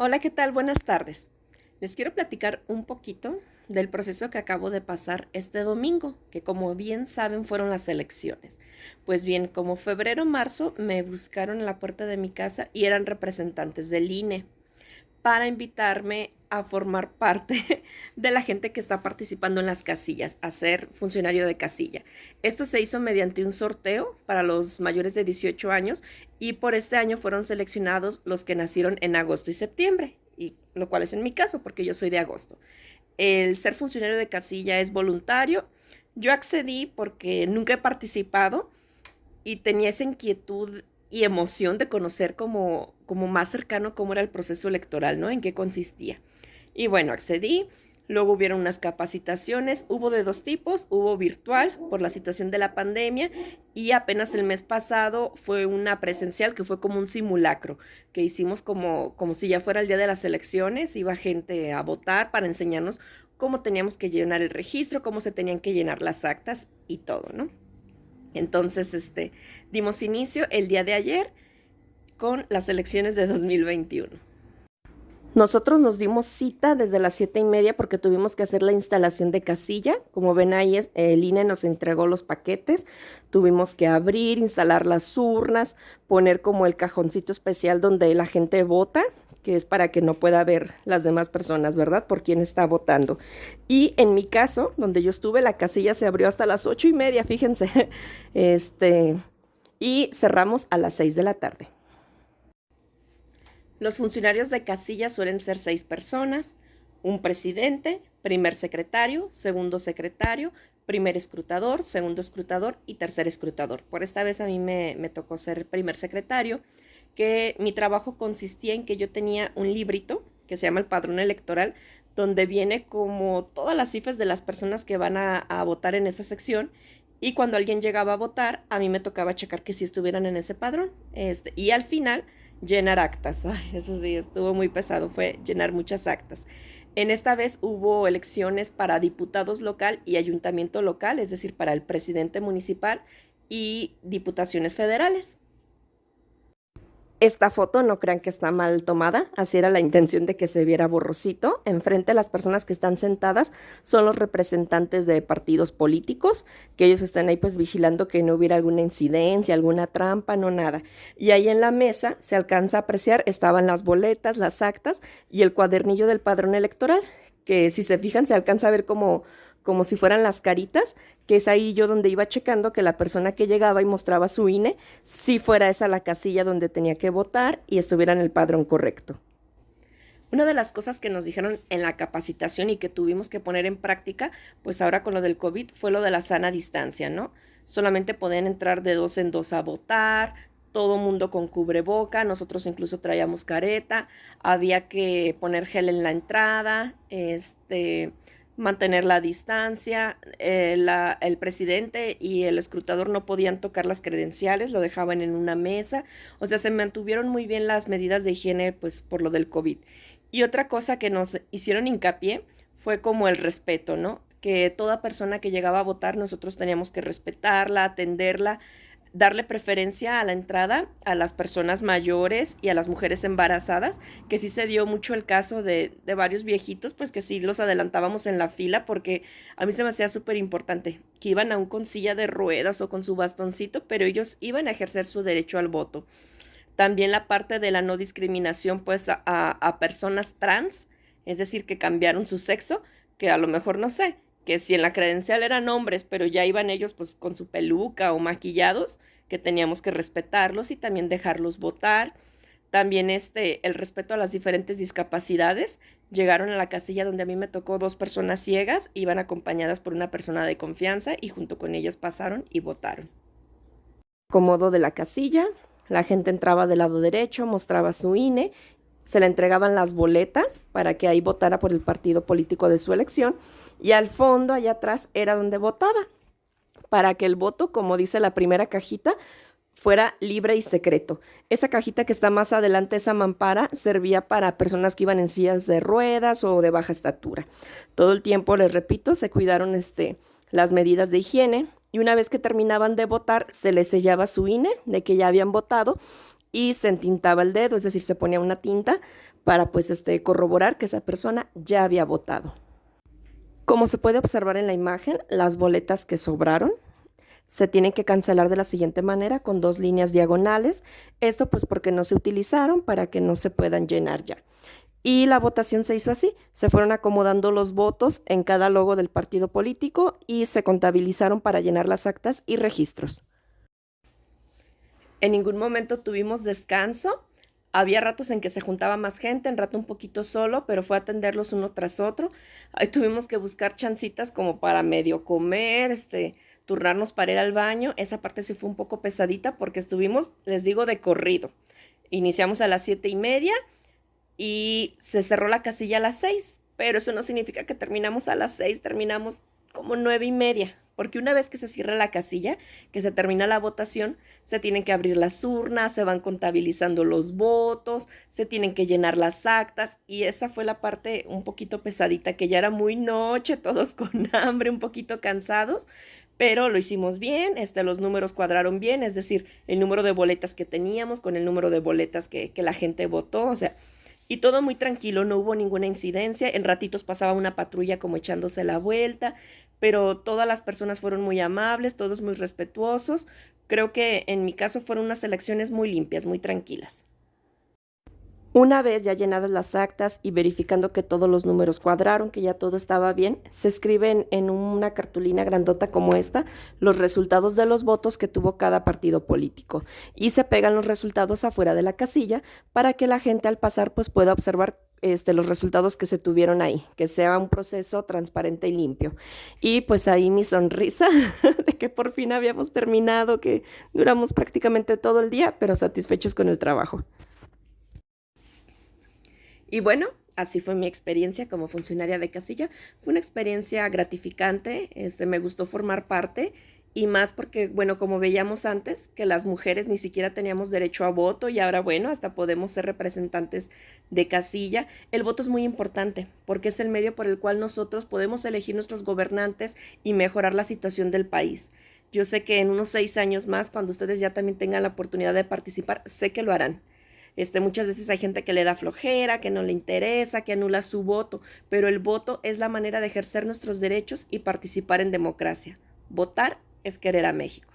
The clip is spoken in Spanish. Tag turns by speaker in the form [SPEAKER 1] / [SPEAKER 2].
[SPEAKER 1] Hola, ¿qué tal? Buenas tardes. Les quiero platicar un poquito del proceso que acabo de pasar este domingo, que como bien saben fueron las elecciones. Pues bien, como febrero-marzo me buscaron en la puerta de mi casa y eran representantes del INE para invitarme a formar parte de la gente que está participando en las casillas, a ser funcionario de casilla. Esto se hizo mediante un sorteo para los mayores de 18 años y por este año fueron seleccionados los que nacieron en agosto y septiembre, y lo cual es en mi caso porque yo soy de agosto. El ser funcionario de casilla es voluntario. Yo accedí porque nunca he participado y tenía esa inquietud y emoción de conocer como más cercano cómo era el proceso electoral, ¿no? En qué consistía. Y bueno, accedí, luego hubieron unas capacitaciones, hubo de dos tipos, hubo virtual por la situación de la pandemia y apenas el mes pasado fue una presencial que fue como un simulacro, que hicimos como si ya fuera el día de las elecciones, iba gente a votar para enseñarnos cómo teníamos que llenar el registro, cómo se tenían que llenar las actas y todo, ¿no? Entonces, dimos inicio el día de ayer con las elecciones de 2021. Nosotros nos dimos cita desde las 7:30 porque tuvimos que hacer la instalación de casilla. Como ven ahí, el INE nos entregó los paquetes. Tuvimos que abrir, instalar las urnas, poner como el cajoncito especial donde la gente vota, que es para que no pueda ver las demás personas, ¿verdad? Por quién está votando. Y en mi caso, donde yo estuve, la casilla se abrió hasta las 8:30, fíjense. Y cerramos a las 6 de la tarde. Los funcionarios de casilla suelen ser 6 personas: un presidente, primer secretario, segundo secretario, primer escrutador, segundo escrutador y tercer escrutador. Por esta vez a mí me tocó ser primer secretario, que mi trabajo consistía en que yo tenía un librito que se llama el padrón electoral, donde viene como todas las cifras de las personas que van a votar en esa sección. Y cuando alguien llegaba a votar, a mí me tocaba checar que sí estuvieran en ese padrón. Y al final llenar actas. Ay, eso sí, estuvo muy pesado, fue llenar muchas actas. En esta vez hubo elecciones para diputados local y ayuntamiento local, es decir, para el presidente municipal y diputaciones federales. Esta foto no crean que está mal tomada, así era la intención de que se viera borrosito. Enfrente, las personas que están sentadas son los representantes de partidos políticos, que ellos están ahí pues vigilando que no hubiera alguna incidencia, alguna trampa, no nada. Y ahí en la mesa se alcanza a apreciar, estaban las boletas, las actas y el cuadernillo del padrón electoral, que si se fijan se alcanza a ver como si fueran las caritas, que es ahí yo donde iba checando que la persona que llegaba y mostraba su INE, si fuera esa la casilla donde tenía que votar y estuviera en el padrón correcto. Una de las cosas que nos dijeron en la capacitación y que tuvimos que poner en práctica, pues ahora con lo del COVID, fue lo de la sana distancia, ¿no? Solamente podían entrar de 2 en 2 a votar, todo mundo con cubreboca, nosotros incluso traíamos careta, había que poner gel en la entrada, mantener la distancia, el presidente y el escrutador no podían tocar las credenciales, lo dejaban en una mesa, o sea, se mantuvieron muy bien las medidas de higiene pues por lo del COVID. Y otra cosa que nos hicieron hincapié fue como el respeto, ¿no? Que toda persona que llegaba a votar nosotros teníamos que respetarla, atenderla, darle preferencia a la entrada a las personas mayores y a las mujeres embarazadas, que sí se dio mucho el caso de varios viejitos, pues que sí los adelantábamos en la fila, porque a mí se me hacía súper importante, que iban aún con silla de ruedas o con su bastoncito, pero ellos iban a ejercer su derecho al voto. También la parte de la no discriminación, pues a personas trans, es decir, que cambiaron su sexo, que a lo mejor no sé, que si en la credencial eran hombres, pero ya iban ellos pues con su peluca o maquillados, que teníamos que respetarlos y también dejarlos votar. También el respeto a las diferentes discapacidades. Llegaron a la casilla donde a mí me tocó 2 personas ciegas, iban acompañadas por una persona de confianza y junto con ellos pasaron y votaron. Acomodo de la casilla, la gente entraba del lado derecho, mostraba su INE, se le entregaban las boletas para que ahí votara por el partido político de su elección y al fondo, allá atrás, era donde votaba, para que el voto, como dice la primera cajita, fuera libre y secreto. Esa cajita que está más adelante, esa mampara, servía para personas que iban en sillas de ruedas o de baja estatura. Todo el tiempo, les repito, se cuidaron las medidas de higiene y una vez que terminaban de votar, se les sellaba su INE de que ya habían votado y se entintaba el dedo, es decir, se ponía una tinta para pues corroborar que esa persona ya había votado. Como se puede observar en la imagen, las boletas que sobraron se tienen que cancelar de la siguiente manera, con 2 líneas diagonales. Esto pues porque no se utilizaron, para que no se puedan llenar ya. Y la votación se hizo así, se fueron acomodando los votos en cada logo del partido político y se contabilizaron para llenar las actas y registros. En ningún momento tuvimos descanso. Había ratos en que se juntaba más gente, en rato un poquito solo, pero fue atenderlos uno tras otro. Ahí tuvimos que buscar chancitas como para medio comer, turnarnos para ir al baño. Esa parte sí fue un poco pesadita porque estuvimos, les digo, de corrido. Iniciamos a las 7:30 y se cerró la casilla a las 6, pero eso no significa que terminamos a las 6, terminamos como 9:30, porque una vez que se cierra la casilla, que se termina la votación, se tienen que abrir las urnas, se van contabilizando los votos, se tienen que llenar las actas, y esa fue la parte un poquito pesadita, que ya era muy noche, todos con hambre, un poquito cansados, pero lo hicimos bien, los números cuadraron bien, es decir, el número de boletas que teníamos con el número de boletas que la gente votó, o sea, y todo muy tranquilo, no hubo ninguna incidencia. En ratitos pasaba una patrulla como echándose la vuelta, pero todas las personas fueron muy amables, todos muy respetuosos. Creo que en mi caso fueron unas elecciones muy limpias, muy tranquilas. Una vez ya llenadas las actas y verificando que todos los números cuadraron, que ya todo estaba bien, se escriben en una cartulina grandota como esta los resultados de los votos que tuvo cada partido político y se pegan los resultados afuera de la casilla para que la gente al pasar pues pueda observar los resultados que se tuvieron ahí, que sea un proceso transparente y limpio. Y pues ahí mi sonrisa de que por fin habíamos terminado, que duramos prácticamente todo el día, pero satisfechos con el trabajo. Y bueno, así fue mi experiencia como funcionaria de casilla. Fue una experiencia gratificante, me gustó formar parte y más porque, bueno, como veíamos antes, que las mujeres ni siquiera teníamos derecho a voto y ahora, bueno, hasta podemos ser representantes de casilla. El voto es muy importante porque es el medio por el cual nosotros podemos elegir nuestros gobernantes y mejorar la situación del país. Yo sé que en unos 6 años más, cuando ustedes ya también tengan la oportunidad de participar, sé que lo harán. Muchas veces hay gente que le da flojera, que no le interesa, que anula su voto, pero el voto es la manera de ejercer nuestros derechos y participar en democracia. Votar es querer a México.